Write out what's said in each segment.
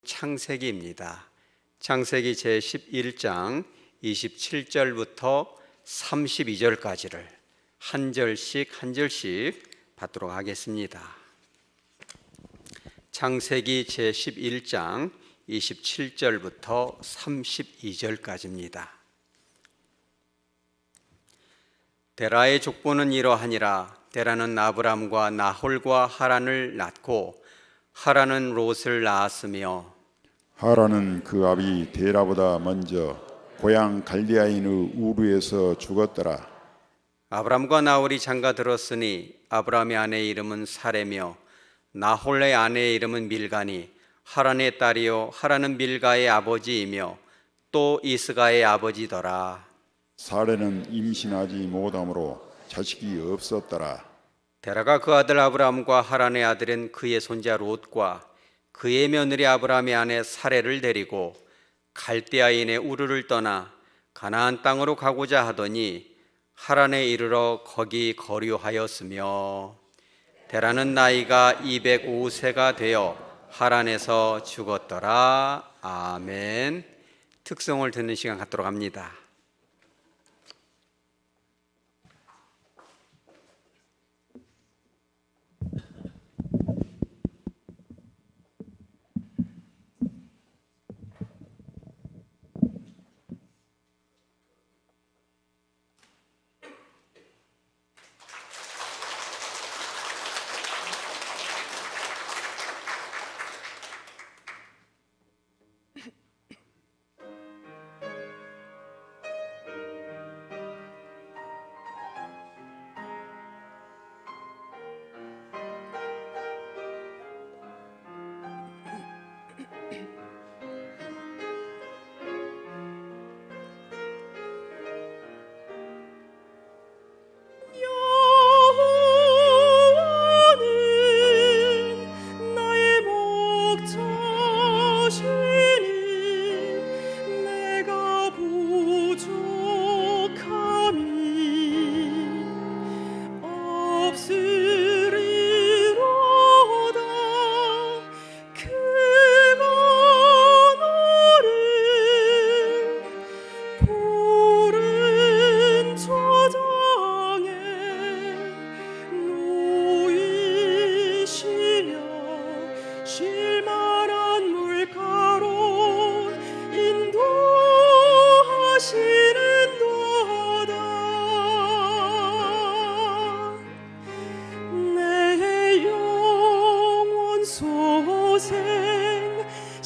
창세기입니다. 창세기 제11장 27절부터 32절까지를 한 절씩 받도록 하겠습니다. 창세기 제11장 27절부터 32절까지입니다. 데라의 족보는 이러하니라. 데라는 아브람과 나홀과 하란을 낳고 하란은 롯을 낳았으며 하란은 그 아비 데라보다 먼저 고향 갈대아인의 우르에서 죽었더라. 아브람과 나홀이 장가 들었으니 아브람의 아내의 이름은 사레며 나홀의 아내의 이름은 밀가니 하란의 딸이요 하란은 밀가의 아버지이며 또 이스가의 아버지더라. 사레는 임신하지 못하므로 자식이 없었더라. 데라가 그 아들 아브람과 하란의 아들은 그의 손자 롯과 그의 며느리 아브람의 아내 사레를 데리고 갈대아인의 우르를 떠나 가나안 땅으로 가고자 하더니 하란에 이르러 거기 거류하였으며 데라는 나이가 205세가 되어 하란에서 죽었더라. 아멘. 특성을 듣는 시간 갖도록 합니다.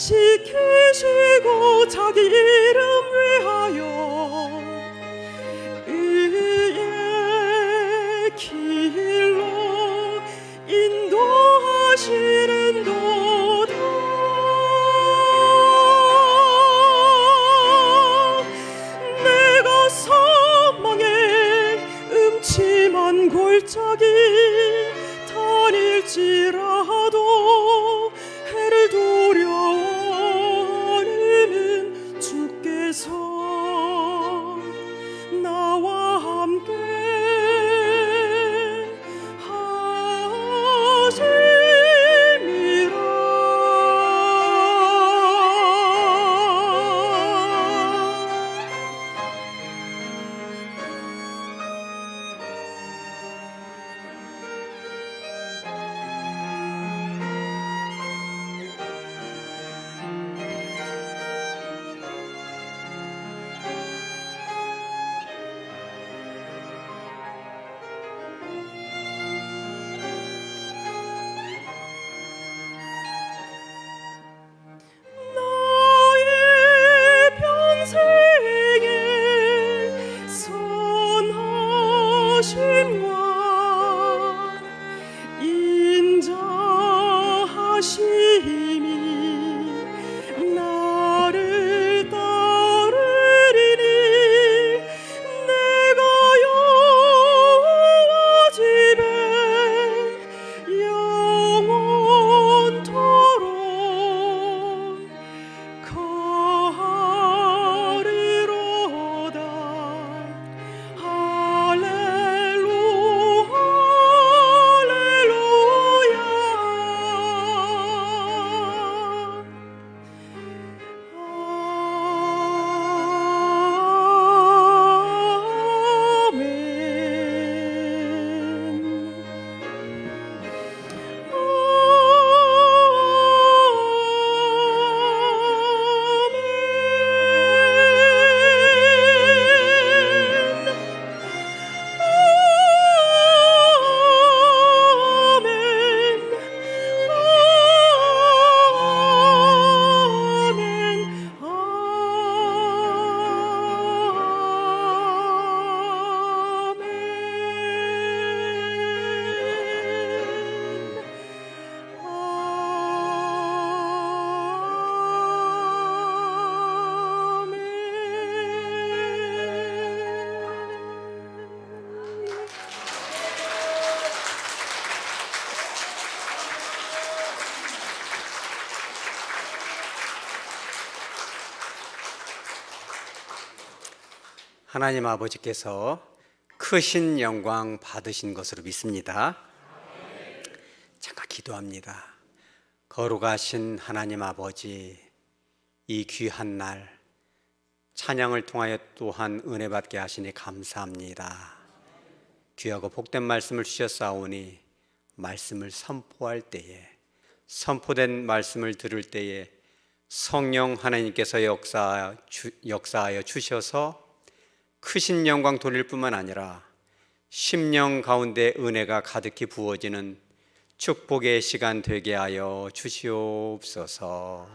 시키시고 자기 이름 위하여 의의 길로 인도하시는 도다. 내가 사망의 음침한 골짜기 다닐지라도 해를 두려워하는 주께서 하나님 아버지께서 크신 영광 받으신 것으로 믿습니다. 잠깐 기도합니다. 거룩하신 하나님 아버지, 이 귀한 날 찬양을 통하여 또한 은혜 받게 하시니 감사합니다. 귀하고 복된 말씀을 주셨사오니 말씀을 선포할 때에, 선포된 말씀을 들을 때에 성령 하나님께서 역사하여 주셔서 크신 영광 돌릴 뿐만 아니라 심령 가운데 은혜가 가득히 부어지는 축복의 시간 되게 하여 주시옵소서.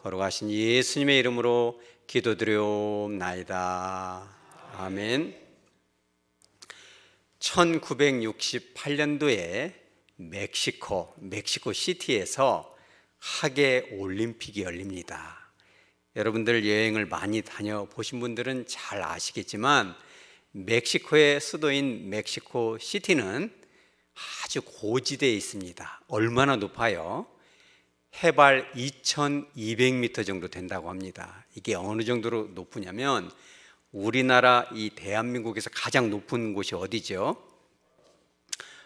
거룩하신 예수님의 이름으로 기도드리옵나이다. 아멘. 1968년도에 멕시코 시티에서 하계 올림픽이 열립니다. 여러분들 여행을 많이 다녀보신 분들은 잘 아시겠지만 멕시코의 수도인 멕시코 시티는 아주 고지대에 있습니다. 얼마나 높아요? 해발 2200m 정도 된다고 합니다. 이게 어느 정도로 높으냐면 우리나라 이 대한민국에서 가장 높은 곳이 어디죠?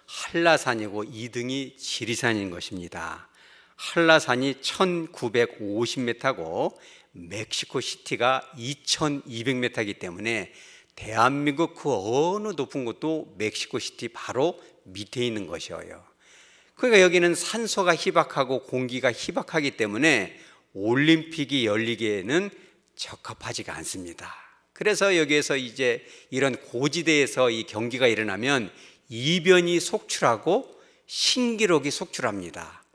한라산이고 2등이 지리산인 것입니다. 한라산이 1950m고 멕시코 시티가 2200m이기 때문에 대한민국 그 어느 높은 곳도 멕시코 시티 바로 밑에 있는 것이에요. 그러니까 여기는 산소가 희박하고 공기가 희박하기 때문에 올림픽이 열리기에는 적합하지가 않습니다. 그래서 여기에서 이제 이런 고지대에서 이 경기가 일어나면 이변이 속출하고 신기록이 속출합니다.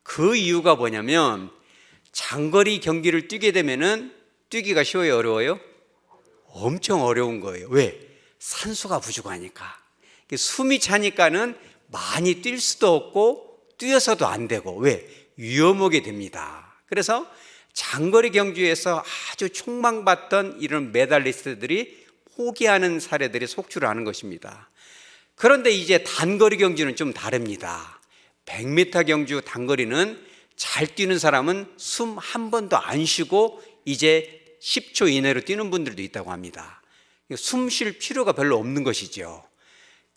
그 이유가 뭐냐면 장거리 경기를 뛰게 되면은 뛰기가 쉬워요, 어려워요? 엄청 어려운 거예요. 왜? 산소가 부족하니까. 숨이 차니까는 많이 뛸 수도 없고 뛰어서도 안 되고, 왜? 위험하게 됩니다. 그래서 장거리 경주에서 아주 촉망받던 이런 메달리스트들이 포기하는 사례들이 속출하는 것입니다. 그런데 이제 단거리 경주는 좀 다릅니다. 100m 경주 단거리는 잘 뛰는 사람은 숨 한 번도 안 쉬고 이제 10초 이내로 뛰는 분들도 있다고 합니다. 숨 쉴 필요가 별로 없는 것이죠.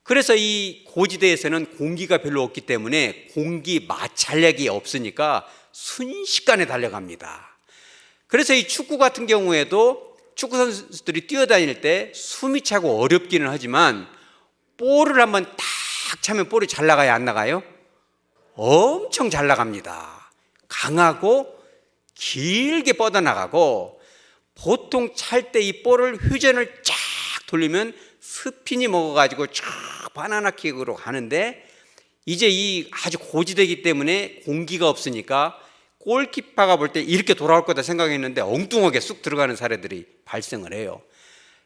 그래서 이 고지대에서는 공기가 별로 없기 때문에 공기 마찰력이 없으니까 순식간에 달려갑니다. 그래서 이 축구 같은 경우에도 축구 선수들이 뛰어다닐 때 숨이 차고 어렵기는 하지만 볼을 한번 딱 차면 볼이 잘 나가요, 안 나가요? 엄청 잘 나갑니다. 강하고 길게 뻗어나가고, 보통 찰 때 이 볼을 회전을 쫙 돌리면 스핀이 먹어가지고 쫙 바나나킥으로 가는데, 이제 이 아주 고지대이기 때문에 공기가 없으니까 골키퍼가 볼 때 이렇게 돌아올 거다 생각했는데 엉뚱하게 쑥 들어가는 사례들이 발생을 해요.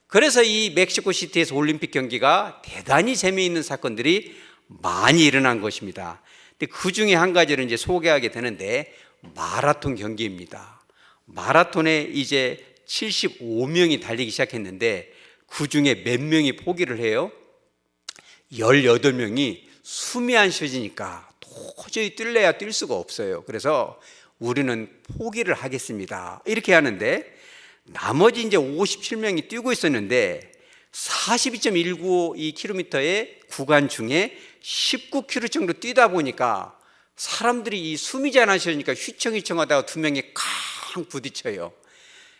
그래서 이 멕시코 시티에서 올림픽 경기가 대단히 재미있는 사건들이 많이 일어난 것입니다. 근데 그 중에 한 가지를 이제 소개하게 되는데 마라톤 경기입니다. 마라톤에 이제 75명이 달리기 시작했는데 그 중에 몇 명이 포기를 해요? 18명이 숨이 안 쉬어지니까 도저히 뛸래야 뛸 수가 없어요. 그래서 우리는 포기를 하겠습니다, 이렇게 하는데 나머지 이제 57명이 뛰고 있었는데 42.195km의 구간 중에 19km 정도 뛰다 보니까 사람들이 이 숨이 잘 안 쉬니까 휘청휘청하다가 두 명이 쾅 부딪혀요.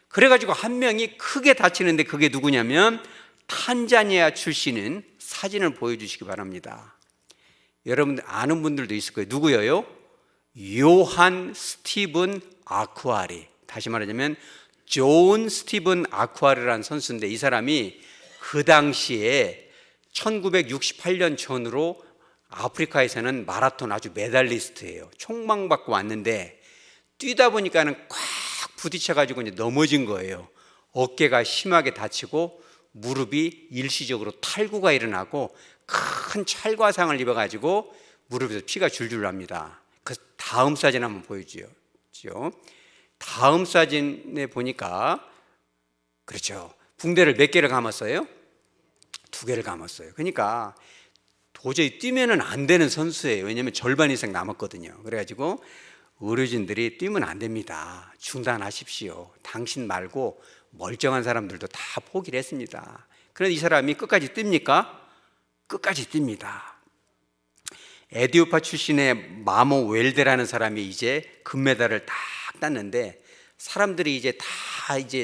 그래가지고 한 명이 크게 다치는데 그게 누구냐면 탄자니아 출신인, 사진을 보여주시기 바랍니다. 여러분들 아는 분들도 있을 거예요. 누구예요? 요한 스티븐 아쿠아리. 다시 말하자면 존 스티븐 아쿠아리라는 선수인데 이 사람이 그 당시에 1968년 전으로 아프리카에서는 마라톤 아주 메달리스트예요. 촉망받고 왔는데 뛰다 보니까는 꽉 부딪혀가지고 이제 넘어진 거예요. 어깨가 심하게 다치고 무릎이 일시적으로 탈구가 일어나고 큰 찰과상을 입어가지고 무릎에서 피가 줄줄 납니다. 그 다음 사진 한번 보여주죠. 다음 사진에 보니까 그렇죠. 붕대를 몇 개를 감았어요? 2개를 감았어요. 그러니까 도저히 뛰면은 안 되는 선수예요. 왜냐하면 절반 이상 남았거든요. 그래가지고 의료진들이 뛰면 안 됩니다. 중단하십시오. 당신 말고 멀쩡한 사람들도 다 포기를 했습니다. 그런데 이 사람이 끝까지 뜁니까? 끝까지 뜁니다. 에디오파 출신의 마모 웰데라는 사람이 이제 금메달을 딱 땄는데 사람들이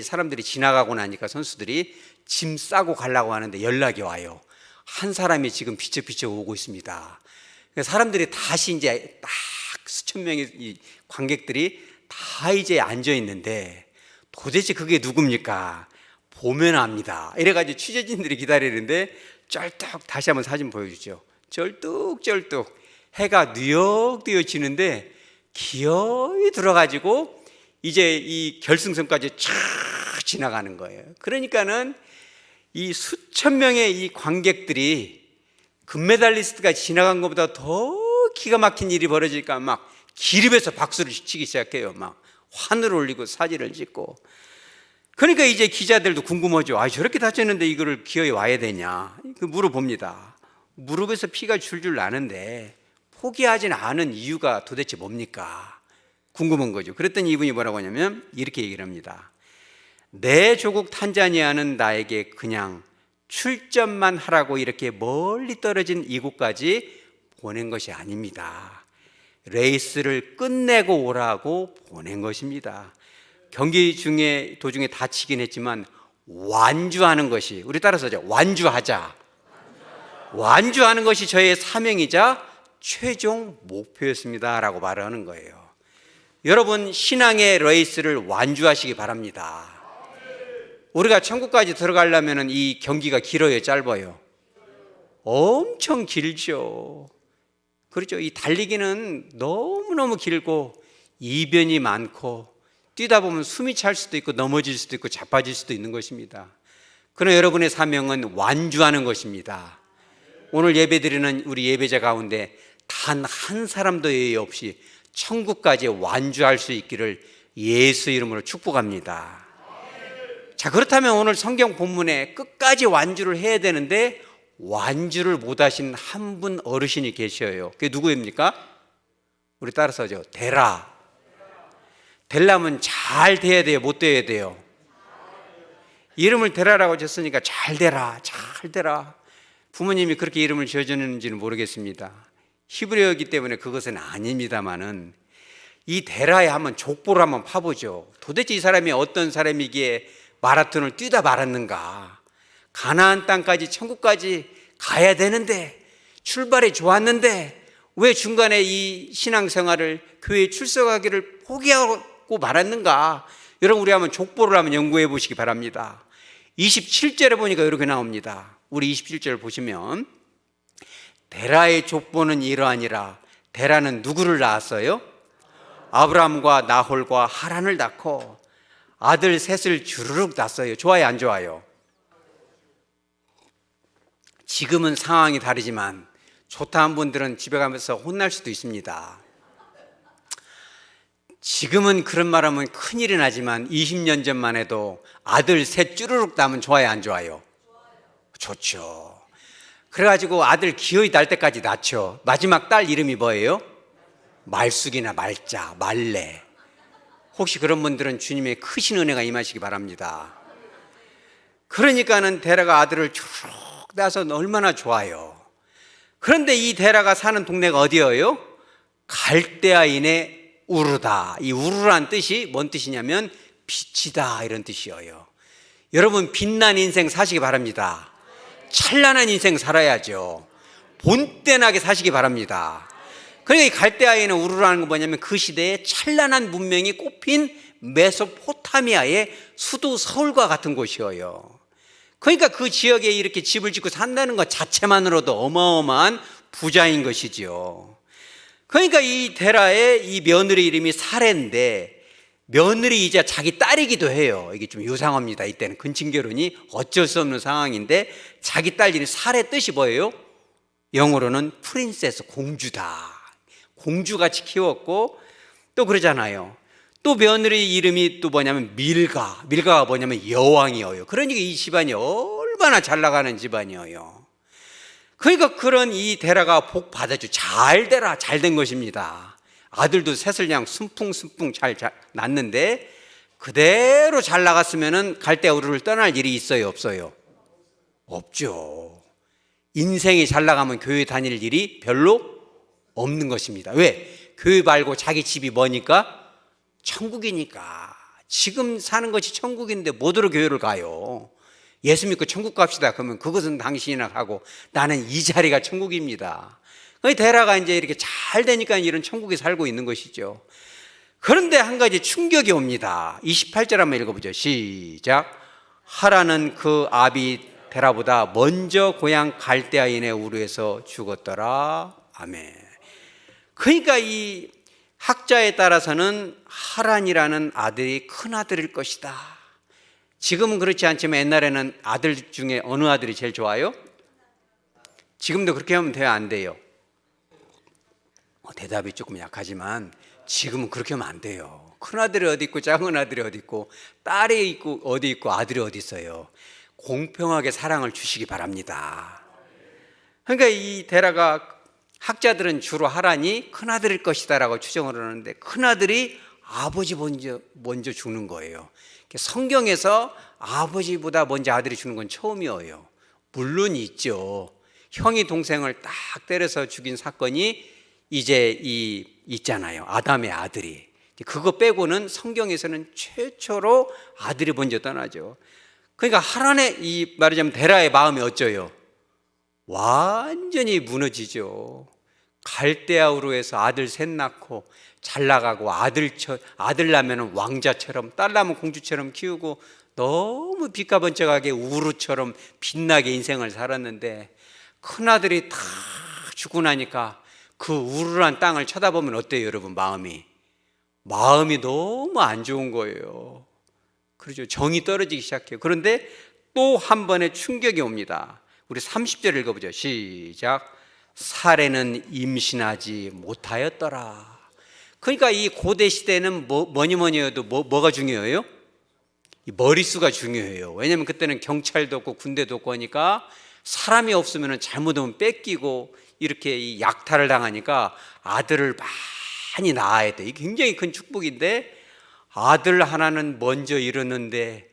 사람들이 지나가고 나니까 선수들이 짐 싸고 가려고 하는데 연락이 와요. 한 사람이 지금 비쩍비쩍 오고 있습니다. 사람들이 다시 이제 딱 수천 명의 이 관객들이 다 이제 앉아 있는데 도대체 그게 누굽니까? 보면 압니다. 이래가지고 취재진들이 기다리는데 쩔뚝 다시 한번 사진 보여주죠. 쩔뚝쩔뚝 해가 뉘엿뉘엿 지는데 기어이 들어가지고 이제 이 결승선까지 쫙 지나가는 거예요. 그러니까는 이 수천 명의 이 관객들이 금메달리스트가 지나간 것보다 더 기가 막힌 일이 벌어지니까 막 기립에서 박수를 치기 시작해요. 막 환을 올리고 사진을 찍고. 그러니까 이제 기자들도 궁금하죠. 아, 저렇게 다쳤는데 이거를 기어이 와야 되냐? 물어봅니다. 무릎에서 피가 줄줄 나는데 포기하지는 않은 이유가 도대체 뭡니까? 궁금한 거죠. 그랬더니 이분이 뭐라고 하냐면 이렇게 얘기를 합니다. 내 조국 탄자니아는 나에게 그냥 출전만 하라고 이렇게 멀리 떨어진 이곳까지 보낸 것이 아닙니다. 레이스를 끝내고 오라고 보낸 것입니다. 경기 중에 도중에 다치긴 했지만 완주하는 것이, 우리 따라서 완주하자. 완주하는 것이 저의 사명이자 최종 목표였습니다 라고 말하는 거예요. 여러분, 신앙의 레이스를 완주하시기 바랍니다. 우리가 천국까지 들어가려면 이 경기가 길어요, 짧아요? 엄청 길죠. 그렇죠. 이 달리기는 너무너무 길고 이변이 많고 뛰다 보면 숨이 찰 수도 있고 넘어질 수도 있고 자빠질 수도 있는 것입니다. 그러나 여러분의 사명은 완주하는 것입니다. 오늘 예배드리는 우리 예배자 가운데 단 한 사람도 예외 없이 천국까지 완주할 수 있기를 예수 이름으로 축복합니다. 자, 그렇다면 오늘 성경 본문에 끝까지 완주를 해야 되는데 완주를 못하신 한 분 어르신이 계셔요. 그게 누구입니까? 우리 따라서 하죠. 되라. 되려면 잘 돼야 돼요? 못 돼야 돼요? 이름을 되라라고 졌으니까 잘 되라, 잘 되라. 부모님이 그렇게 이름을 지어줬는지는 모르겠습니다. 히브리어이기 때문에 그것은 아닙니다만은 이 데라에 한번 족보를 한번 파보죠. 도대체 이 사람이 어떤 사람이기에 마라톤을 뛰다 말았는가? 가나안 땅까지 천국까지 가야 되는데 출발이 좋았는데 왜 중간에 이 신앙생활을 교회에 출석하기를 포기하고 말았는가? 여러분, 우리 한번 족보를 한번 연구해 보시기 바랍니다. 27절에 보니까 이렇게 나옵니다. 우리 27절 보시면 데라의 족보는 이러하니라. 데라는 누구를 낳았어요? 아브라함과 나홀과 하란을 낳고 아들 셋을 주르륵 낳았어요. 좋아요, 안 좋아요? 지금은 상황이 다르지만 좋다 한 분들은 집에 가면서 혼날 수도 있습니다. 지금은 그런 말 하면 큰일이 나지만 20년 전만 해도 아들 셋 쭈르륵 낳으면 좋아요, 안 좋아요? 좋죠. 그래가지고 아들 기어이 날 때까지 낳죠. 마지막 딸 이름이 뭐예요? 말숙이나 말자, 말레. 혹시 그런 분들은 주님의 크신 은혜가 임하시기 바랍니다. 그러니까는 데라가 아들을 쭉 낳아서 얼마나 좋아요. 그런데 이 데라가 사는 동네가 어디예요? 갈대아인의 우르다. 이 우르란 뜻이 뭔 뜻이냐면 빛이다, 이런 뜻이에요. 여러분, 빛난 인생 사시기 바랍니다. 찬란한 인생 살아야죠. 본때나게 사시기 바랍니다. 그러니까 이 갈대아인의 우르라는 건 뭐냐면 그 시대에 찬란한 문명이 꽃핀 메소포타미아의 수도 서울과 같은 곳이에요. 그러니까 그 지역에 이렇게 집을 짓고 산다는 것 자체만으로도 어마어마한 부자인 것이지요. 그러니까 이 데라의 이 며느리 이름이 사레인데 며느리이자 자기 딸이기도 해요. 이게 좀 유상합니다. 이때는 근친결혼이 어쩔 수 없는 상황인데 자기 딸 이름이 사레 뜻이 뭐예요? 영어로는 프린세스, 공주다. 공주같이 키웠고 또 그러잖아요. 또 며느리 이름이 또 뭐냐면 밀가가 뭐냐면 여왕이에요. 그러니까 이 집안이 얼마나 잘 나가는 집안이에요. 그러니까 그런 이 데라가 복 받아줘. 잘 되라, 잘 된 것입니다. 아들도 셋을 그냥 순풍순풍 잘 낳는데 그대로 잘 나갔으면은 갈대아 우르를 떠날 일이 있어요, 없어요? 없죠. 인생이 잘 나가면 교회 다닐 일이 별로 없는 것입니다. 왜? 교회 말고 자기 집이 뭐니까? 천국이니까. 지금 사는 것이 천국인데 뭐더러 교회를 가요? 예수 믿고 천국 갑시다. 그러면 그것은 당신이나 가고 나는 이 자리가 천국입니다. 데라가 이제 이렇게 잘 되니까 이런 천국에 살고 있는 것이죠. 그런데 한 가지 충격이 옵니다. 28절 한번 읽어보죠. 시작. 하라는 그 아비 데라보다 먼저 고향 갈대아인의 우르에서 죽었더라. 아멘. 그러니까 이 학자에 따라서는 하란이라는 아들이 큰 아들일 것이다. 지금은 그렇지 않지만 옛날에는 아들 중에 어느 아들이 제일 좋아요? 지금도 그렇게 하면 돼요, 안 돼요? 대답이 조금 약하지만 지금은 그렇게 하면 안 돼요. 큰 아들이 어디 있고 작은 아들이 어디 있고 딸이 있고 어디 있고 아들이 어디 있어요. 공평하게 사랑을 주시기 바랍니다. 그러니까 이 데라가 학자들은 주로 하란이 큰 아들일 것이다 라고 추정을 하는데 큰 아들이 아버지 먼저 죽는 거예요. 성경에서 아버지보다 먼저 아들이 죽는 건 처음이에요. 물론 있죠. 형이 동생을 딱 때려서 죽인 사건이 이제 있잖아요. 아담의 아들이. 그거 빼고는 성경에서는 최초로 아들이 먼저 떠나죠. 그러니까 하란의 이 말하자면 데라의 마음이 어쩌요? 완전히 무너지죠. 갈대아 우르에서 아들 셋 낳고 잘 나가고 아들 낳으면 왕자처럼 딸 낳으면 공주처럼 키우고 너무 빛가번쩍하게 우르처럼 빛나게 인생을 살았는데 큰아들이 다 죽고 나니까 그 우르란 땅을 쳐다보면 어때요, 여러분? 마음이 너무 안 좋은 거예요. 그렇죠. 정이 떨어지기 시작해요. 그런데 또 한 번의 충격이 옵니다. 우리 30절 읽어보죠. 시작. 사례는 임신하지 못하였더라. 그러니까 이 고대 시대는 뭐니 해도 뭐가 중요해요? 이 머릿수가 중요해요. 왜냐하면 그때는 경찰도 없고 군대도 없고 하니까 사람이 없으면 잘못하면 뺏기고 이렇게 이 약탈을 당하니까 아들을 많이 낳아야 돼. 이게 굉장히 큰 축복인데 아들 하나는 먼저 잃었는데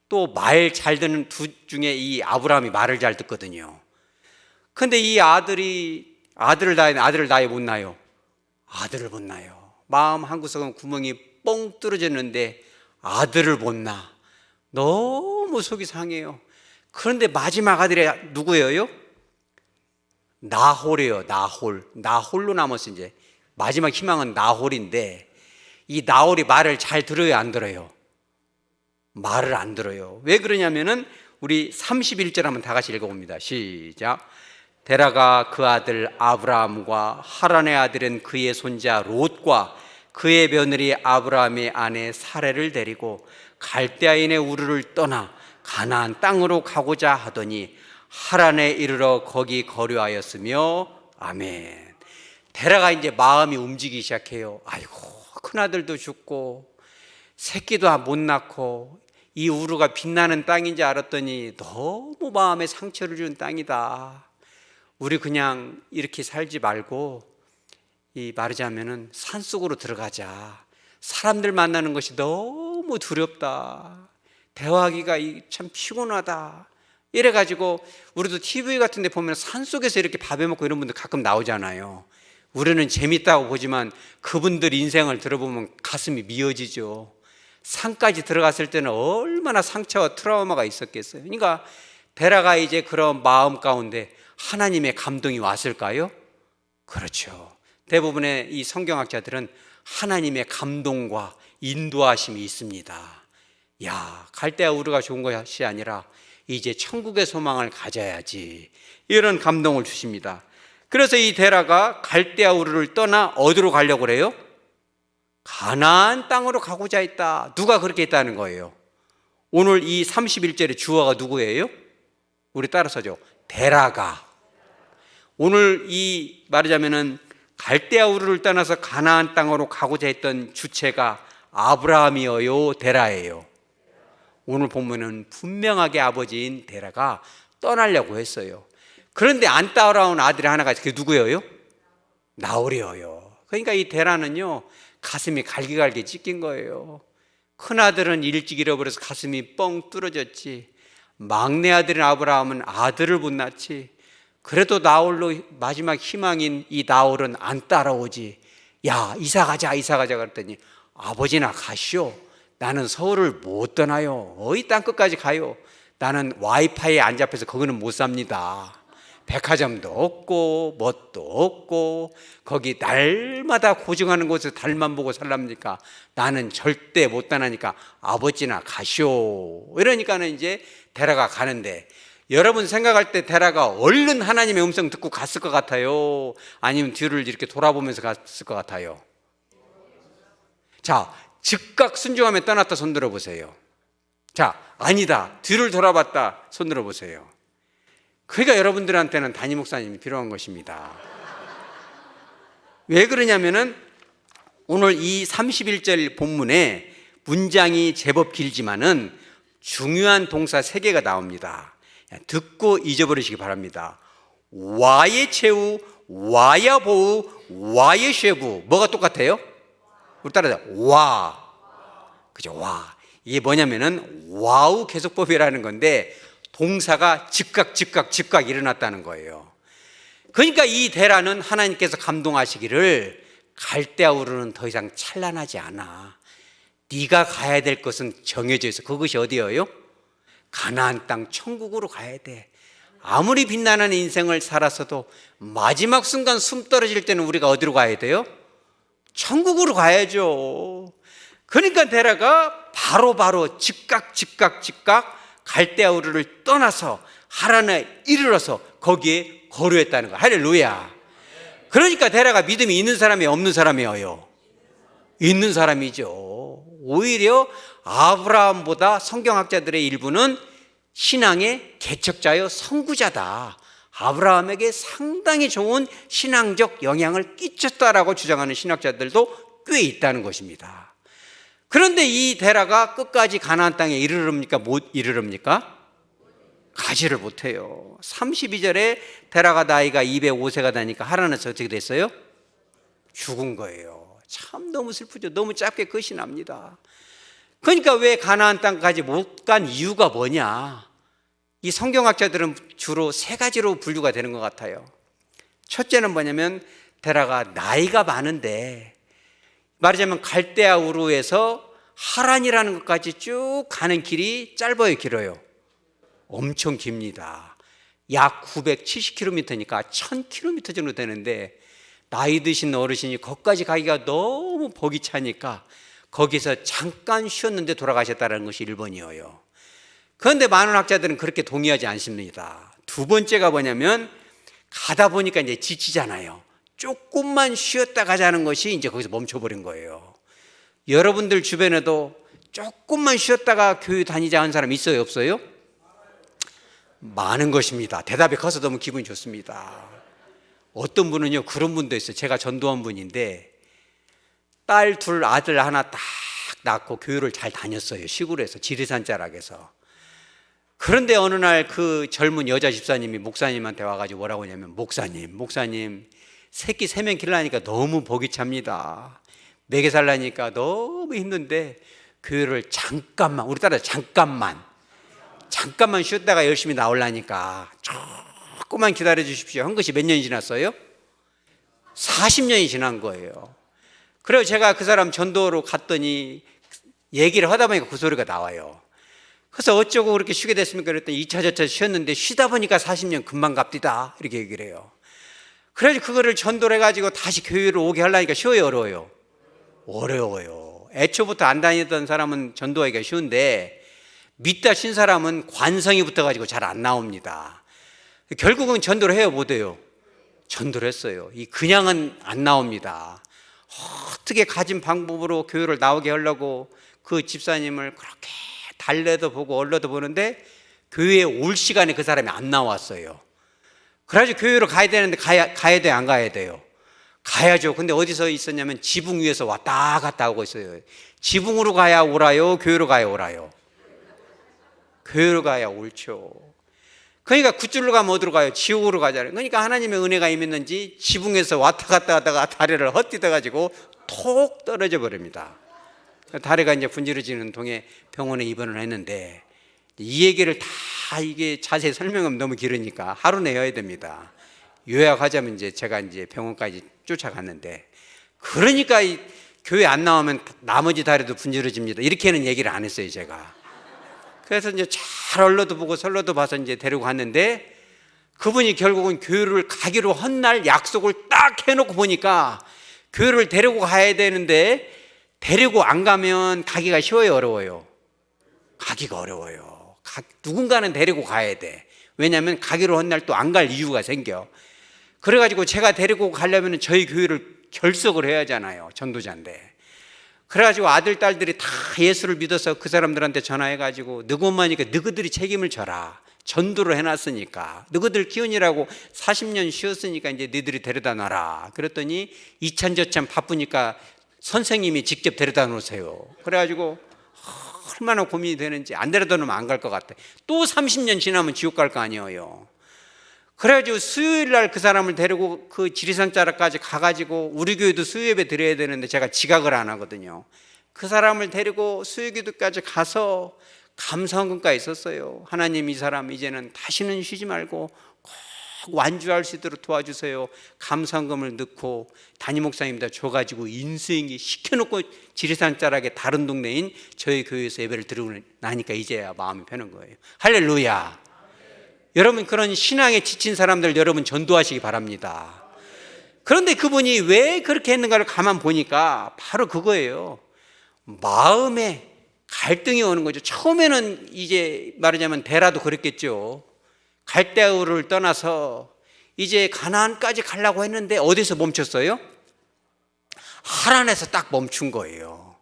또 말 잘 듣는 두 중에 이 아브라함이 말을 잘 듣거든요. 근데 이 아들을 낳아야 못 낳아요. 아들을 못 낳아요. 마음 한구석은 구멍이 뻥 뚫어졌는데 아들을 못 낳아. 너무 속이 상해요. 그런데 마지막 아들이 누구예요? 나홀이에요. 나홀로 남았어. 이제 마지막 희망은 나홀인데 이 나홀이 말을 잘 들어요, 안 들어요? 말을 안 들어요. 왜 그러냐면은 우리 31절 한번 다 같이 읽어봅니다. 시작. 데라가 그 아들 아브라함과 하란의 아들은 그의 손자 롯과 그의 며느리 아브라함의 아내 사레를 데리고 갈대아인의 우르를 떠나 가나안 땅으로 가고자 하더니 하란에 이르러 거기 거류하였으며 아멘. 데라가 이제 마음이 움직이기 시작해요. 아이고, 큰아들도 죽고 새끼도 못 낳고 이 우르가 빛나는 땅인 줄 알았더니 너무 마음에 상처를 준 땅이다. 우리 그냥 이렇게 살지 말고 이 말하자면은 산속으로 들어가자. 사람들 만나는 것이 너무 두렵다. 대화하기가 참 피곤하다. 이래가지고 우리도 TV 같은 데 보면 산속에서 이렇게 밥해 먹고 이런 분들 가끔 나오잖아요. 우리는 재밌다고 보지만 그분들 인생을 들어보면 가슴이 미어지죠. 산까지 들어갔을 때는 얼마나 상처와 트라우마가 있었겠어요. 그러니까 데라가 이제 그런 마음 가운데 하나님의 감동이 왔을까요? 그렇죠. 대부분의 이 성경학자들은 하나님의 감동과 인도하심이 있습니다. 야, 갈대아 우르가 좋은 것이 아니라 이제 천국의 소망을 가져야지, 이런 감동을 주십니다. 그래서 이 데라가 갈대아 우르를 떠나 어디로 가려고 그래요? 가나안 땅으로 가고자 했다. 누가 그렇게 했다는 거예요? 오늘 이 31절의 주어가 누구예요? 우리 따라서죠. 데라가. 오늘 이 말하자면은 갈대아 우르를 떠나서 가나안 땅으로 가고자 했던 주체가 아브라함이어요, 데라예요? 오늘 보면은 분명하게 아버지인 데라가 떠나려고 했어요. 그런데 안 따라온 아들이 하나가 그게 누구예요? 나홀이에요. 그러니까 이 데라는요, 가슴이 갈기갈기 찢긴 거예요. 큰아들은 일찍 잃어버려서 가슴이 뻥 뚫어졌지. 막내 아들인 아브라함은 아들을 못 낳지. 그래도 나홀로 마지막 희망인 이 나홀은 안 따라오지. 야, 이사 가자 그랬더니 아버지나 가시오. 나는 서울을 못 떠나요. 어디 땅끝까지 가요. 나는 와이파이에 안 잡혀서 거기는 못 삽니다. 백화점도 없고 뭣도 없고 거기 날마다 고증하는 곳에서 달만 보고 살랍니까? 나는 절대 못 떠나니까 아버지나 가시오. 이러니까는 이제 데라가 가는데, 여러분 생각할 때 데라가 얼른 하나님의 음성 듣고 갔을 것 같아요? 아니면 뒤를 이렇게 돌아보면서 갔을 것 같아요? 자, 즉각 순종하며 떠났다 손 들어보세요. 자, 아니다, 뒤를 돌아봤다 손 들어보세요. 그러니까 여러분들한테는 담임 목사님이 필요한 것입니다. 왜 그러냐면은 오늘 이 31절 본문에 문장이 제법 길지만은 중요한 동사 3개가 나옵니다. 듣고 잊어버리시기 바랍니다. 와예체우, 와야보우, 와예쉐부. 뭐가 똑같아요? 우리 따라서 와. 그죠? 와. 이게 뭐냐면은 와우 계속법이라는 건데 동사가 즉각 일어났다는 거예요. 그러니까 이 데라는 하나님께서 감동하시기를 갈대아 우르는 더 이상 찬란하지 않아. 네가 가야 될 것은 정해져 있어. 그것이 어디예요? 가나안 땅 천국으로 가야 돼. 아무리 빛나는 인생을 살았어도 마지막 순간 숨 떨어질 때는 우리가 어디로 가야 돼요? 천국으로 가야죠. 그러니까 데라가 바로 즉각 갈대아 우르를 떠나서 하란에 이르러서 거기에 거류했다는 거야. 할렐루야. 그러니까 데라가 믿음이 있는 사람이 없는 사람이에요? 있는 사람이죠. 오히려 아브라함보다 성경학자들의 일부는 신앙의 개척자여 선구자다. 아브라함에게 상당히 좋은 신앙적 영향을 끼쳤다라고 주장하는 신학자들도 꽤 있다는 것입니다. 그런데 이 데라가 끝까지 가나안 땅에 이르릅니까? 못 이르릅니까? 가지를 못해요. 32절에 데라가 나이가 205세가 되니까 하란에서 어떻게 됐어요? 죽은 거예요. 참 너무 슬프죠. 너무 짧게 끝이 납니다. 그러니까 왜 가나안 땅까지 못 간 이유가 뭐냐? 이 성경학자들은 주로 3가지로 분류가 되는 것 같아요. 첫째는 뭐냐면 데라가 나이가 많은데, 말하자면 갈대아 우르에서 하란이라는 것까지 쭉 가는 길이 짧아요, 길어요? 엄청 깁니다. 약 970km니까 1000km 정도 되는데 나이 드신 어르신이 거기까지 가기가 너무 벅이 차니까 거기서 잠깐 쉬었는데 돌아가셨다는 것이 1번이에요. 그런데 많은 학자들은 그렇게 동의하지 않습니다. 2번째가 뭐냐면 가다 보니까 이제 지치잖아요. 조금만 쉬었다 가자는 것이 이제 거기서 멈춰버린 거예요. 여러분들 주변에도 조금만 쉬었다가 교회 다니자 하는 사람 있어요, 없어요? 많은 것입니다. 대답이 커서 너무 기분이 좋습니다. 어떤 분은요, 그런 분도 있어요. 제가 전도한 분인데 딸 2, 아들 1 딱 낳고 교회를 잘 다녔어요. 시골에서 지리산 자락에서. 그런데 어느 날 그 젊은 여자 집사님이 목사님한테 와가지고 뭐라고 하냐면, 목사님 새끼 3명 키우려니까 너무 벅이 찹니다. 먹여 살라니까 너무 힘든데 교회를 잠깐만, 우리 따라 잠깐만 쉬었다가 열심히 나오려니까 조금만 기다려 주십시오 한 것이 몇 년이 지났어요? 40년이 지난 거예요. 그래서 제가 그 사람 전도로 갔더니 얘기를 하다 보니까 그 소리가 나와요. 그래서 어쩌고 그렇게 쉬게 됐습니까? 그랬더니 2차 저차 쉬었는데 쉬다 보니까 40년 금방 갑디다, 이렇게 얘기를 해요. 그래서 그거를 전도를 해가지고 다시 교회를 오게 하려니까 쉬워요, 어려워요? 어려워요. 애초부터 안 다니던 사람은 전도하기가 쉬운데 믿다 신 사람은 관성이 붙어가지고 잘 안 나옵니다. 결국은 전도를 해요, 못 해요? 전도를 했어요. 이 그냥은 안 나옵니다. 어떻게 가진 방법으로 교회를 나오게 하려고 그 집사님을 그렇게 달래도 보고 얼러도 보는데 교회에 올 시간에 그 사람이 안 나왔어요. 그래가지고 교회로 가야 되는데 가야 돼요, 안 가야 돼요? 가야죠. 근데 어디서 있었냐면 지붕 위에서 왔다 갔다 하고 있어요. 지붕으로 가야 오라요, 교회로 가야 오라요? 교회로 가야 옳죠. 그러니까 굿줄로 가면 어디로 가요? 지옥으로 가잖아요. 그러니까 하나님의 은혜가 임했는지 지붕에서 왔다 갔다 하다가 다리를 헛디뎌 가지고 톡 떨어져 버립니다. 다리가 이제 분지러지는 동에 병원에 입원을 했는데, 이 얘기를 다 이게 자세히 설명하면 너무 길으니까 하루 내야 됩니다. 요약하자면 이제 제가 이제 병원까지 쫓아갔는데, 그러니까 이 교회 안 나오면 나머지 다리도 분지러집니다. 이렇게는 얘기를 안 했어요, 제가. 그래서 이제 잘 얼러도 보고 설러도 봐서 이제 데리고 갔는데, 그분이 결국은 교회를 가기로 한 날 약속을 딱 해놓고 보니까 교회를 데리고 가야 되는데, 데리고 안 가면 가기가 쉬워요, 어려워요? 가기가 어려워요. 누군가는 데리고 가야 돼. 왜냐하면 가기로 한 날 또 안 갈 이유가 생겨. 그래가지고 제가 데리고 가려면 저희 교회를 결석을 해야 하잖아요, 전도자인데. 그래가지고 아들, 딸들이 다 예수를 믿어서 그 사람들한테 전화해가지고, 너희만이니까 너희들이 책임을 져라. 전도를 해놨으니까. 너희들 기운이라고 40년 쉬었으니까 이제 너희들이 데려다 놔라. 그랬더니 이찬저찬 바쁘니까 선생님이 직접 데려다 놓으세요. 그래가지고 얼마나 고민이 되는지, 안 데려다 놓으면 안 갈 것 같아. 또 30년 지나면 지옥 갈 거 아니에요. 그래가지고 수요일 날 그 사람을 데리고 그 지리산 자락까지 가가지고, 우리 교회도 수요예배 드려야 되는데 제가 지각을 안 하거든요. 그 사람을 데리고 수요기도까지 가서 감사헌금가 있었어요. 하나님, 이 사람 이제는 다시는 쉬지 말고 꼭 완주할 수 있도록 도와주세요. 감사헌금을 넣고 담임 목사님다 줘가지고 인수인계 시켜놓고 지리산 자락에 다른 동네인 저희 교회에서 예배를 드리고 나니까 이제야 마음이 편한 거예요. 할렐루야. 여러분, 그런 신앙에 지친 사람들 여러분 전도하시기 바랍니다. 그런데 그분이 왜 그렇게 했는가를 가만 보니까 바로 그거예요. 마음에 갈등이 오는 거죠. 처음에는 이제 말하자면 데라도 그랬겠죠. 갈대아우를 떠나서 이제 가나안까지 가려고 했는데 어디서 멈췄어요? 하란에서 딱 멈춘 거예요.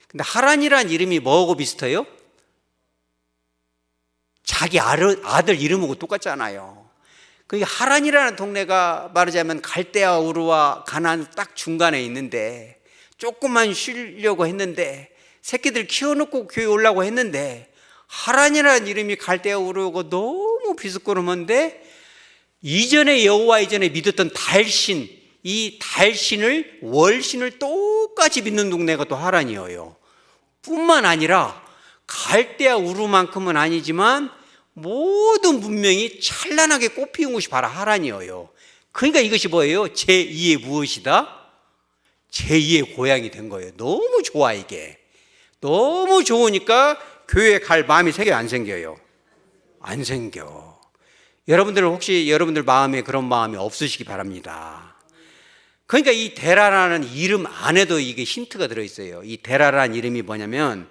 근데 하란이란 이름이 뭐하고 비슷해요? 자기 아들 이름하고 똑같잖아요. 그 하란이라는 동네가 말하자면 갈대아 우르와 가나안 딱 중간에 있는데, 조금만 쉬려고 했는데, 새끼들 키워놓고 교회 오려고 했는데, 하란이라는 이름이 갈대아 우르고 너무 비스꾸름한데, 이전에 여호와 이전에 믿었던 달신, 이 달신을, 월신을 똑같이 믿는 동네가 또 하란이에요. 뿐만 아니라 갈대아 우르만큼은 아니지만 모든 문명이 찬란하게 꽃피운 곳이 바로 하란이에요. 그러니까 이것이 뭐예요? 제2의 무엇이다? 제2의 고향이 된 거예요. 너무 좋아. 이게 너무 좋으니까 교회에 갈 마음이 생겨요, 안 생겨요? 안 생겨. 여러분들 혹시 여러분들 마음에 그런 마음이 없으시기 바랍니다. 그러니까 이 데라라는 이름 안에도 이게 힌트가 들어있어요. 이 데라라는 이름이 뭐냐면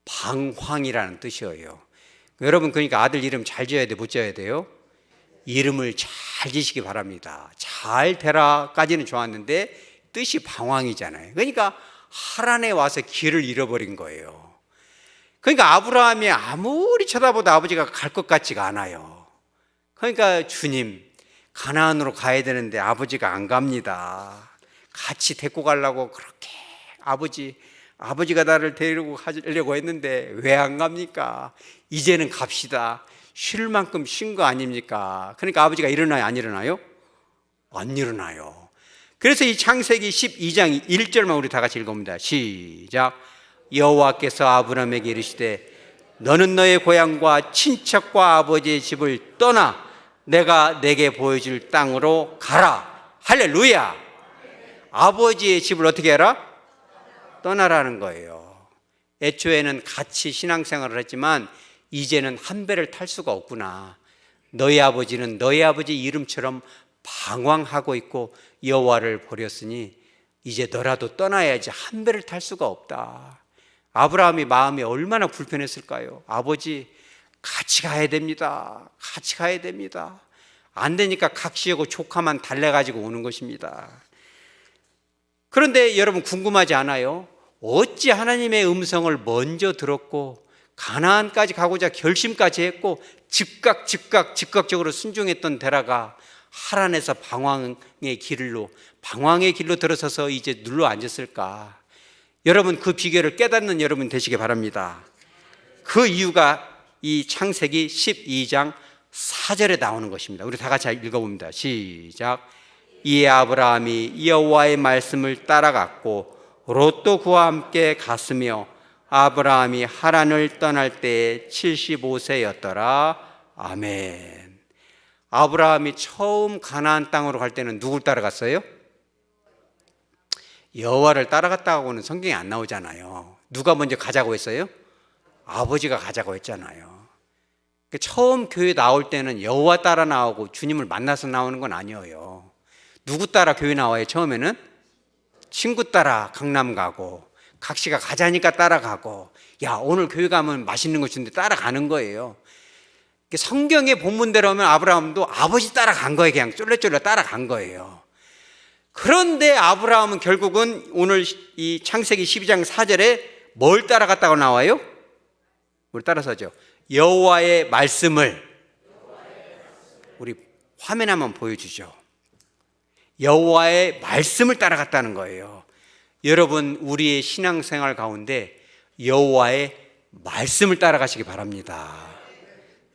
방황이라는 뜻이에요. 여러분, 그러니까 아들 이름 잘 지어야 돼, 못 지어야 돼요? 이름을 잘 지시기 바랍니다. 잘 데라까지는 좋았는데 뜻이 방황이잖아요. 그러니까 하란에 와서 길을 잃어버린 거예요. 그러니까 아브라함이 아무리 쳐다봐도 아버지가 갈 것 같지가 않아요. 그러니까 주님, 가나안으로 가야 되는데 아버지가 안 갑니다. 같이 데리고 가려고 그렇게 아버지가 나를 데리고 가려고 했는데 왜 안 갑니까? 이제는 갑시다. 쉴 만큼 쉰 거 아닙니까? 그러니까 아버지가 일어나요, 안 일어나요? 안 일어나요. 그래서 이 창세기 12장 1절만 우리 다 같이 읽어봅니다. 시작. 여호와께서 아브라함에게 이르시되 너는 너의 고향과 친척과 아버지의 집을 떠나 내가 내게 보여줄 땅으로 가라. 할렐루야. 아버지의 집을 어떻게 해라? 떠나라는 거예요. 애초에는 같이 신앙생활을 했지만 이제는 한 배를 탈 수가 없구나. 너희 아버지는 너희 아버지 이름처럼 방황하고 있고 여호와를 버렸으니 이제 너라도 떠나야지. 한 배를 탈 수가 없다. 아브라함이 마음이 얼마나 불편했을까요? 아버지, 같이 가야 됩니다. 같이 가야 됩니다. 안 되니까 각시하고 조카만 달래가지고 오는 것입니다. 그런데 여러분 궁금하지 않아요? 어찌 하나님의 음성을 먼저 들었고 가나안까지 가고자 결심까지 했고 즉각적으로 순종했던 데라가 하란에서 방황의 길로 들어서서 이제 눌러 앉았을까? 여러분, 그 비결을 깨닫는 여러분 되시기 바랍니다. 그 이유가 이 창세기 12장 4절에 나오는 것입니다. 우리 다 같이 읽어봅니다. 시작. 이에 아브라함이 여호와의 말씀을 따라갔고 롯도 그와 함께 갔으며 아브라함이 하란을 떠날 때에 75세였더라. 아멘. 아브라함이 처음 가나안 땅으로 갈 때는 누굴 따라갔어요? 여호와를 따라갔다고는 성경에 안 나오잖아요. 누가 먼저 가자고 했어요? 아버지가 가자고 했잖아요. 처음 교회 나올 때는 여호와 따라 나오고 주님을 만나서 나오는 건 아니에요. 누구 따라 교회 나와요? 처음에는 친구 따라 강남 가고, 각시가 가자니까 따라가고, 야 오늘 교회 가면 맛있는 거 주는데 따라가는 거예요. 성경의 본문대로 하면 아브라함도 아버지 따라간 거예요. 그냥 쫄래쫄래 따라간 거예요. 그런데 아브라함은 결국은 오늘 이 창세기 12장 4절에 뭘 따라갔다고 나와요? 뭘 따라서죠? 여호와의 말씀을. 우리 화면 한번 보여주죠. 여호와의 말씀을 따라갔다는 거예요. 여러분, 우리의 신앙생활 가운데 여호와의 말씀을 따라가시기 바랍니다.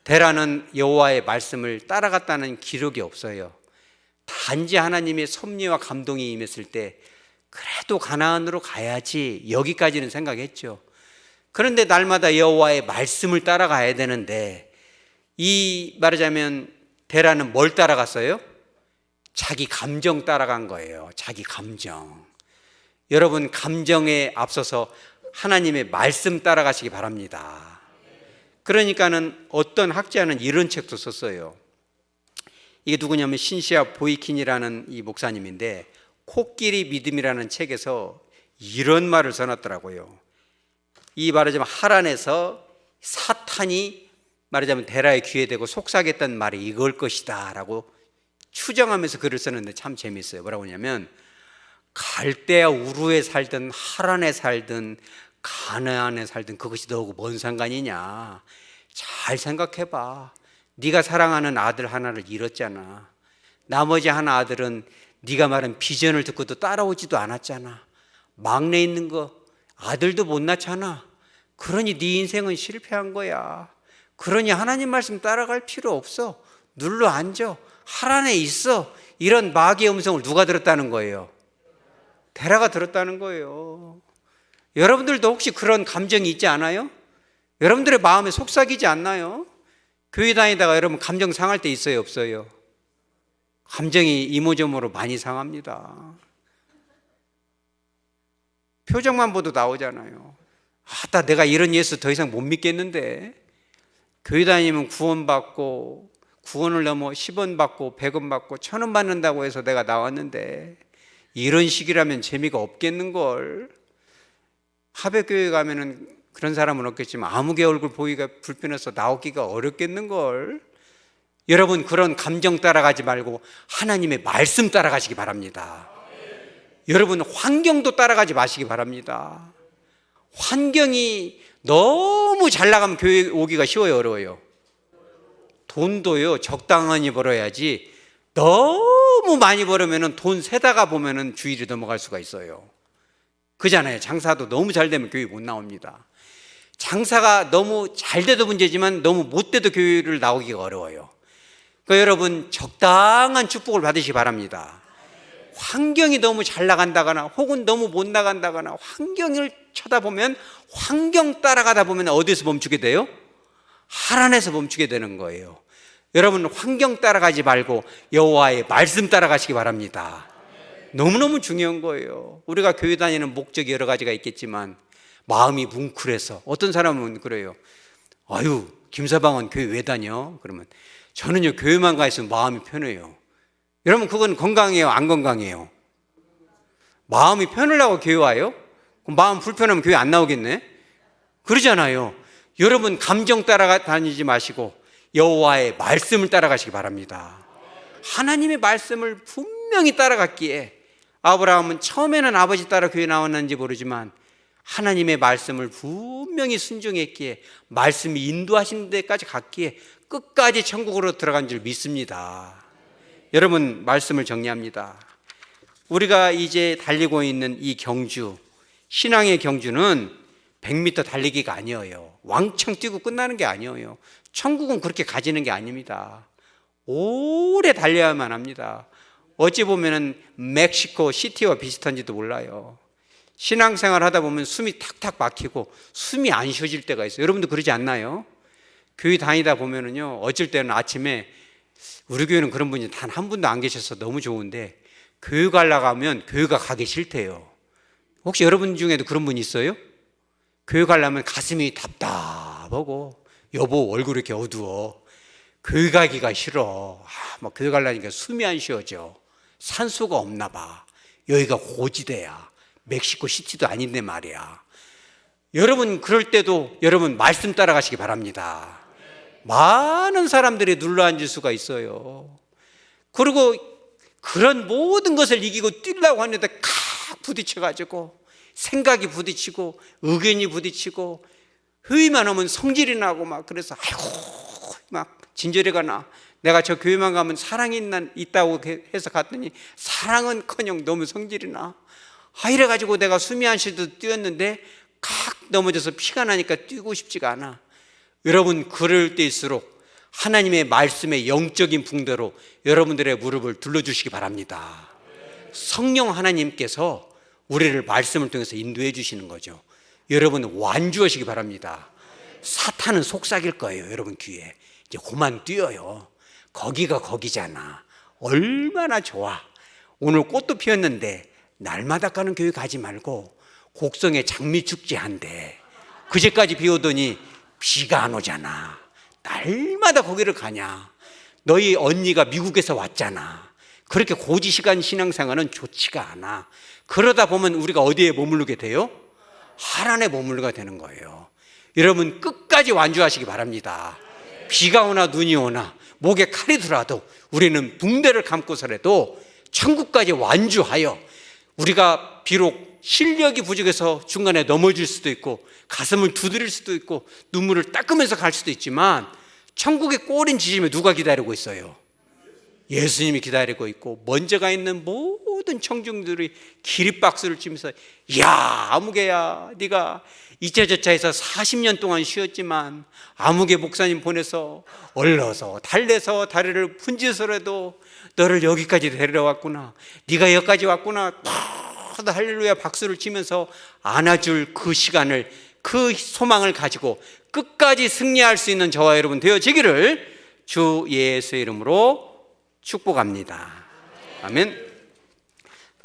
데라는 여호와의 말씀을 따라갔다는 기록이 없어요. 단지 하나님의 섭리와 감동이 임했을 때 그래도 가나안으로 가야지 여기까지는 생각했죠. 그런데 날마다 여호와의 말씀을 따라가야 되는데, 이 말하자면 데라는 뭘 따라갔어요? 자기 감정 따라간 거예요. 자기 감정. 여러분, 감정에 앞서서 하나님의 말씀 따라가시기 바랍니다. 그러니까는 어떤 학자는 이런 책도 썼어요. 이게 누구냐면 신시아 보이킨이라는 이 목사님인데, 코끼리 믿음이라는 책에서 이런 말을 써놨더라고요. 이 말하자면 하란에서 사탄이 말하자면 데라의 귀에 대고 속삭였던 말이 이걸 것이다 라고 추정하면서 글을 썼는데 참 재밌어요. 뭐라고 하냐면, 갈대아 우르에 살든 하란에 살든 가나안에 살든 그것이 너하고 뭔 상관이냐. 잘 생각해봐. 네가 사랑하는 아들 하나를 잃었잖아. 나머지 한 아들은 네가 말한 비전을 듣고도 따라오지도 않았잖아. 막내 있는 거 아들도 못 낳잖아. 그러니 네 인생은 실패한 거야. 그러니 하나님 말씀 따라갈 필요 없어. 눌러 앉아. 하란에 있어. 이런 마귀의 음성을 누가 들었다는 거예요? 데라가 들었다는 거예요. 여러분들도 혹시 그런 감정이 있지 않아요? 여러분들의 마음에 속삭이지 않나요? 교회 다니다가 여러분 감정 상할 때 있어요, 없어요? 감정이 이모저모로 많이 상합니다. 표정만 봐도 나오잖아요. 아따, 내가 이런 예수 더 이상 못 믿겠는데. 교회 다니면 구원받고, 구원을 넘어 10원 받고 100원 받고 1000원 받는다고 해서 내가 나왔는데 이런 식이라면 재미가 없겠는걸. 하백교회 가면은 그런 사람은 없겠지만 아무개 얼굴 보기가 불편해서 나오기가 어렵겠는걸. 여러분, 그런 감정 따라가지 말고 하나님의 말씀 따라가시기 바랍니다. 여러분, 환경도 따라가지 마시기 바랍니다. 환경이 너무 잘 나가면 교회 오기가 쉬워요, 어려워요? 돈도요, 적당히 벌어야지 너무 많이 벌으면 돈 세다가 보면 주일이 넘어갈 수가 있어요. 그잖아요. 장사도 너무 잘 되면 교회 못 나옵니다. 장사가 너무 잘 돼도 문제지만 너무 못 돼도 교회를 나오기가 어려워요. 그러니까 여러분, 적당한 축복을 받으시기 바랍니다. 환경이 너무 잘 나간다거나 혹은 너무 못 나간다거나 환경을 쳐다보면, 환경 따라가다 보면 어디서 멈추게 돼요? 하란에서 멈추게 되는 거예요. 여러분, 환경 따라가지 말고 여호와의 말씀 따라가시기 바랍니다. 너무너무 중요한 거예요. 우리가 교회 다니는 목적이 여러 가지가 있겠지만 마음이 뭉클해서, 어떤 사람은 그래요. 아유, 김서방은 교회 왜 다녀? 그러면 저는요, 교회만 가 있으면 마음이 편해요. 여러분, 그건 건강해요, 안 건강해요? 마음이 편하려고 교회 와요? 그럼 마음 불편하면 교회 안 나오겠네? 그러잖아요. 여러분, 감정 따라다니지 마시고 여호와의 말씀을 따라가시기 바랍니다. 하나님의 말씀을 분명히 따라갔기에 아브라함은 처음에는 아버지 따라 교회 나왔는지 모르지만 하나님의 말씀을 분명히 순종했기에, 말씀이 인도하시는 데까지 갔기에 끝까지 천국으로 들어간 줄 믿습니다. 여러분, 말씀을 정리합니다. 우리가 이제 달리고 있는 이 경주, 신앙의 경주는 100m 달리기가 아니에요. 왕창 뛰고 끝나는 게 아니에요. 천국은 그렇게 가지는 게 아닙니다. 오래 달려야만 합니다. 어찌 보면은 멕시코 시티와 비슷한지도 몰라요. 신앙생활 하다 보면 숨이 탁탁 막히고 숨이 안 쉬어질 때가 있어요. 여러분도 그러지 않나요? 교회 다니다 보면은요, 어쩔 때는 아침에, 우리 교회는 그런 분이 단 한 분도 안 계셔서 너무 좋은데, 교회 가려고 하면 교회가 가기 싫대요. 혹시 여러분 중에도 그런 분 있어요? 교회 가려면 가슴이 답답하고, 여보 얼굴이 이렇게 어두워, 교회 가기가 싫어. 막 교회 가려니까 숨이 안 쉬어져. 산소가 없나 봐. 여기가 고지대야. 멕시코 시티도 아닌데 말이야. 여러분 그럴 때도 여러분 말씀 따라가시기 바랍니다. 많은 사람들이 눌러앉을 수가 있어요. 그리고 그런 모든 것을 이기고 뛰려고 하는데 칵 부딪혀가지고 생각이 부딪히고 의견이 부딪히고 회의만 하면 성질이 나고 막 그래서 아이고 막 진저리가 나. 내가 저 교회만 가면 사랑이 있다고 해서 갔더니 사랑은커녕 너무 성질이 나. 이래가지고 내가 숨이 안 쉬도 뛰었는데 칵 넘어져서 피가 나니까 뛰고 싶지가 않아. 여러분 그럴 때일수록 하나님의 말씀의 영적인 붕대로 여러분들의 무릎을 둘러주시기 바랍니다. 성령 하나님께서 우리를 말씀을 통해서 인도해 주시는 거죠. 여러분 완주하시기 바랍니다. 사탄은 속삭일 거예요. 여러분 귀에 이제 그만 뛰어요. 거기가 거기잖아. 얼마나 좋아. 오늘 꽃도 피었는데 날마다 가는 교회 가지 말고 곡성에 장미축제 한대. 그제까지 비 오더니 비가 안 오잖아. 날마다 거기를 가냐. 너희 언니가 미국에서 왔잖아. 그렇게 고지시간 신앙생활은 좋지가 않아. 그러다 보면 우리가 어디에 머무르게 돼요? 하란에 머무르게 되는 거예요. 여러분 끝까지 완주하시기 바랍니다. 비가 오나 눈이 오나 목에 칼이 들어도 우리는 붕대를 감고서라도 천국까지 완주하여, 우리가 비록 실력이 부족해서 중간에 넘어질 수도 있고 가슴을 두드릴 수도 있고 눈물을 닦으면서 갈 수도 있지만 천국의 꼬린 지점에 누가 기다리고 있어요? 예수님이 기다리고 있고 먼저 가 있는 모든 청중들이 기립박수를 치면서 야 아무개야, 네가 이차저차해서 40년 동안 쉬었지만 아무개 목사님 보내서 얼러서 달래서 다리를 분지서라도 너를 여기까지 데려왔구나. 네가 여기까지 왔구나. 다 할렐루야 박수를 치면서 안아줄 그 시간을, 그 소망을 가지고 끝까지 승리할 수 있는 저와 여러분 되어지기를 주 예수의 이름으로 축복합니다. 아멘.